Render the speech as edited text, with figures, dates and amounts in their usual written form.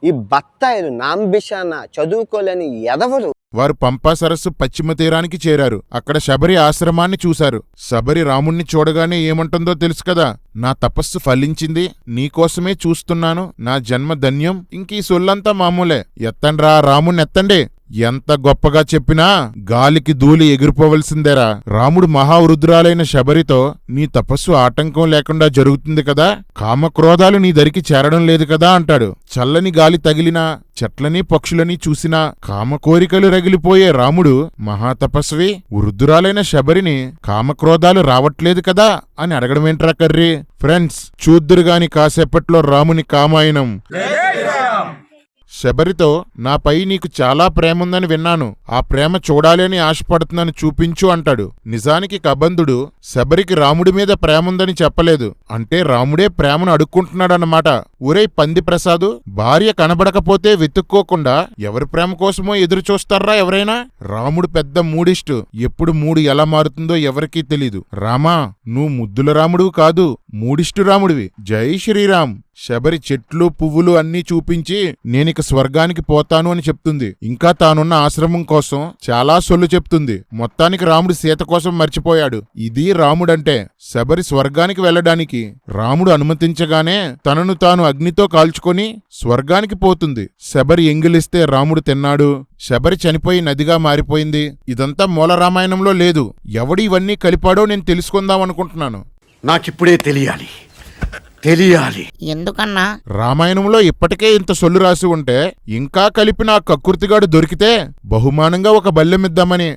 ఈ బత్తాయిలు నాంబిషాన చదువుకోలేని ఎదవరు. వారు పంపా సరస్సు పశ్చిమ తీరానికి చేరారు. అక్కడ శబరి ఆశ్రమాన్ని చూశారు. శబరి రాముణ్ణి చూడగానే ఏమంటుందో తెలుసు కదా, నా తపస్సు ఫలించింది, నీకోసమే చూస్తున్నాను, నా జన్మ ధన్యం, ఇంకీ సొల్లంతా మామూలే, ఎత్తండ్రా రాముణ్ణి ఎత్తండి. ఎంత గొప్పగా చెప్పినా గాలికి ధూళి ఎగిరిపోవలసిందేరా. రాముడు మహావృద్ధురాలైన శబరితో నీ తపస్సు ఆటంకం లేకుండా జరుగుతుంది కదా, కామక్రోధాలు నీ దరికి చేరడం లేదు కదా అంటాడు. చల్లని గాలి తగిలినా చెట్లని పక్షులని చూసినా కామకోరికలు రగిలిపోయే రాముడు మహాతపస్వి వృద్ధురాలైన శబరిని కామక్రోధాలు రావట్లేదు కదా అని అడగడమేంట్రా కర్రీ. ఫ్రెండ్స్, చూద్దురుగాని కాసేపట్లో రాముని కామాయణం. శబరితో నాపై నీకు చాలా ప్రేముందని విన్నాను, ఆ ప్రేమ చూడాలి అని ఆశపడుతున్నాను, చూపించు అంటాడు. నిజానికి కబంధుడు శబరికి రాముడి మీద ప్రేముందని చెప్పలేదు, అంటే రాముడే ప్రేమను అడుక్కుంటున్నాడన్నమాట. ఊరై పంది ప్రసాదు, భార్య కనబడకపోతే వెతుక్కోకుండా ఎవరి ప్రేమ కోసమో ఎదురు చూస్తారా ఎవరైనా? రాముడు పెద్ద మూడిస్టు, ఎప్పుడు మూడు ఎలా మారుతుందో ఎవరికీ తెలీదు. రామా, నువ్వు ముద్దుల రాముడు కాదు, మూడిస్టు రాముడివి. జై శ్రీరామ్. శబరి చెట్లు పువ్వులు అన్నీ చూపించి నేనిక స్వర్గానికి పోతాను అని చెప్తుంది. ఇంకా తానున్న ఆశ్రమం కోసం చాలా సొల్లు చెప్తుంది. మొత్తానికి రాముడు సీత కోసం మర్చిపోయాడు. ఇది రాముడంటే. శబరి స్వర్గానికి వెళ్లడానికి రాముడు అనుమతించగానే తనను తాను అగ్నితో కాల్చుకొని స్వర్గానికి పోతుంది. శబరి ఎంగిలిస్తే రాముడు తిన్నాడు. శబరి చనిపోయి నదిగా మారిపోయింది. ఇదంతా మూల రామాయణంలో లేదు. ఎవడు ఇవన్నీ కలిపాడో నేను తెలుసుకుందామనుకుంటున్నాను. నాకిప్పుడే తెలియాలి. ఎందుకన్నా? రామాయణంలో ఇప్పటికే ఇంత సొల్లు రాసి ఉంటే ఇంకా కలిపి నా కక్కుర్తిగాడు దొరికితే బహుమానంగా ఒక బల్లెమిద్దామని.